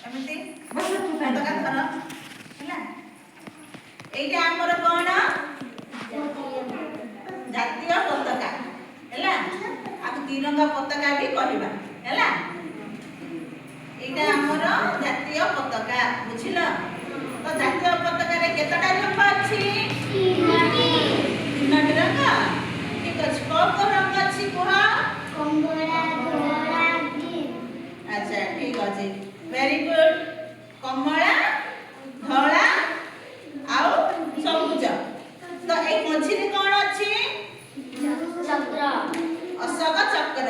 ଏମିତି ପତାକା ଧର ହେଲା। ଏଇଟା ଆମର କଣ ଜାତୀୟ ପତାକା ହେଲା। ଆକୁ ତିରଙ୍ଗା ପତାକା ବି କହିବା ହେଲା। ଏଇଟା ଆମର ଜାତୀୟ ପତାକା ବୁଝିଲ। ତ ଜାତୀୟ ପତାକାରେ କେତେଟା ରଙ୍ଗ ଅଛି? ତିନୋଟି ରଙ୍ଗ। ଠିକ ଅଛି। କୋଉ କୋଉ ରଙ୍ଗ ଅଛି କୁହ? ଆଚ୍ଛା ଠିକ ଅଛି। Very good. କମଳା, ଧଳା ଆଉ ସବୁଜ। ତ ଏଇ ମଝିରେ କଣ ଅଛି? ଅଶୋକ ଚକ୍ର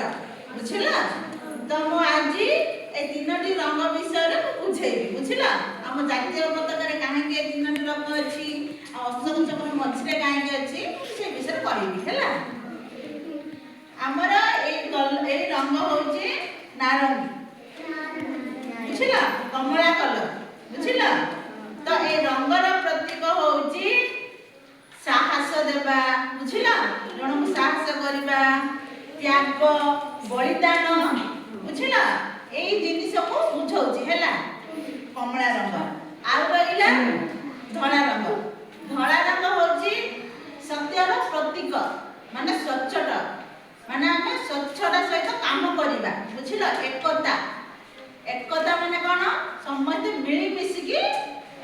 ବୁଝିଲ। ତ ମୁଁ ଆଜି এই তিনটি রঙ বিষয়ে বুঝাইবি বুঝিল। ଆମ ଜାତୀୟ ପତାକାରେ କାହିଁକି ଏ ତିନୋଟି ରଙ୍ଗ ଅଛି ଆଉ ଅଶୋକ ଚକ୍ର ମଝିରେ କାହିଁକି ଅଛି ସେ ବିଷୟରେ କହିବି ହେଲା। ଆମର এই ରଙ୍ଗ ହଉଛି ନାରଙ୍ଗୀ ବୁଝିଲ, କମଳା କଲର ବୁଝିଲ। ତ এই ରଙ୍ଗର ପ୍ରତୀକ ହଉଛି ସାହସ ଦେବା ବୁଝିଲ, ଜଣକୁ ସାହସ କରିବା, ତ୍ୟାଗ, ବଳିଦାନ ବୁଝିଲ। এই ଜିନିଷକୁ ବୁଝଉଛି ହେଲା କମଳା ରଙ୍ଗ। ଆଉ ରହିଲା ଧଳା ରଙ୍ଗ। ଧଳା ରଙ୍ଗ ହଉଛି ସତ୍ୟର ପ୍ରତୀକ, ମାନେ ସ୍ୱଚ୍ଛତା, ମାନେ ଆମେ ସ୍ୱଚ୍ଛତା ସହିତ କାମ କରିବା ବୁଝିଲ। ଏକତା, ଏକତା ମାନେ କଣ? ସମସ୍ତେ ମିଳିମିଶିକି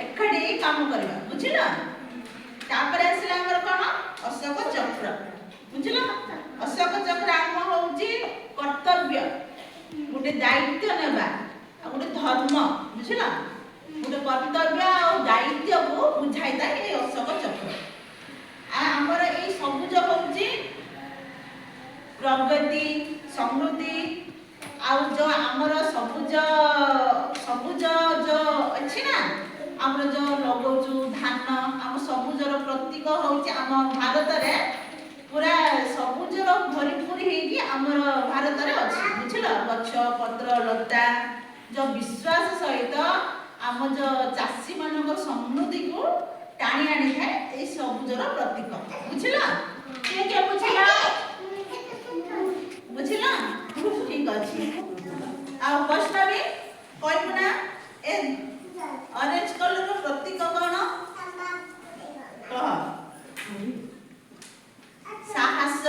ଏକାଠି କାମ କରିବା ବୁଝିଲ। ତାପରେ ଆସିଲା ଆମର କଣ? ଅଶୋକ ଚକ୍ର ବୁଝିଲ। ଅଶୋକ ଚକ୍ର ଆମ ହଉଛି କର୍ତ୍ତବ୍ୟ, ଗୋଟେ ଦାୟିତ୍ୱ ନେବା ଆଉ ଗୋଟେ ଧର୍ମ ବୁଝିଲ। ଗୋଟେ କର୍ତ୍ତବ୍ୟ ଆଉ ଦାୟିତ୍ୱକୁ ବୁଝାଇଥାଏ এই ଅଶୋକ ଚକ୍ର। ଆମର এই ସବୁଜ ହଉଛି ପ୍ରଗତି, ସମୃଦ୍ଧି ଆଉ ଯୋ ଆମର ସବୁଜ ସବୁଜ ଯୋ ଅଛି ନା, ଆମର ଯୋ ଲଗଉଛୁ ଧାନ, ଆମ ସବୁଜର ପ୍ରତୀକ ହଉଛି ଆମ ଭାରତରେ ପୁରା ସବୁଜର ଭରିପୁର ହେଇକି ଆମର ଭାରତରେ ଅଛି ବୁଝିଲ। ଗଛ ପତ୍ର ଲତା ଯୋ ବିଶ୍ୱାସ ସହିତ ଆମ ଯୋ ଚାଷୀ ମାନଙ୍କ ସମୃଦ୍ଧିକୁ ଟାଣି ଆଣିଥାଏ ଏଇ ସବୁଜର ପ୍ରତୀକ ବୁଝିଲ। କିଏ କିଏ ବୁଝିଲ? ବୁଝିଲ ଠିକ ଅଛି। ଆଉ ବୈଷ୍ଣବୀ କହିବୁ ନା ଏ ଅରେଞ୍ଜ କଲର ର ପ୍ରତୀକ କଣ କହ? ସାହସ,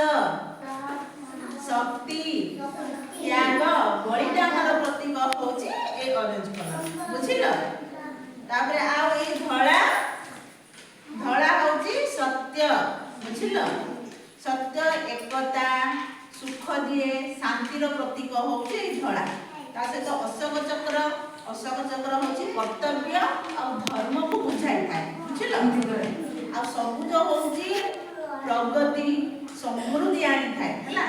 ଶକ୍ତି, ତ୍ୟାଗ, ବଳିଦାନର ପ୍ରତୀକ ହଉଛି এই ଅରେଞ୍ଜ କଲର ବୁଝିଲ। ତାପରେ ଆଉ এই ଧଳା, ଧଳା ହଉଛି ସତ୍ୟ ବୁଝିଲ। ସତ୍ୟ, ଏକତା, ସୁଖ ଦିଏ, ଶାନ୍ତିର ପ୍ରତୀକ ହଉଛି এই ଧଳା। ତା ସହିତ ଅଶୋକ ଚକ୍ର, ଅଶୋକ ଚକ୍ର ହଉଛି କର୍ତ୍ତବ୍ୟ ଆଉ ଧର୍ମକୁ ବୁଝାଇଥାଏ ବୁଝିଲ। ଆଉ ସବୁଜ ହଉଛି ପ୍ରଗତି, ସମୃଦ୍ଧି ଆଣିଥାଏ ହେଲା।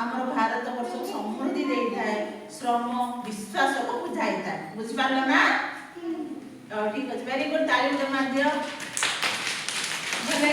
ଆମର ଭାରତ ବର୍ଷକୁ ସମୃଦ୍ଧି ଦେଇଥାଏ, ଶ୍ରମ, ବିଶ୍ୱାସକୁ ବୁଝାଇଥାଏ ବୁଝିପାରିଲ ନା। ଠିକ ଅଛି। Very good. ତାଳି ମାଧ୍ୟ ଭଲ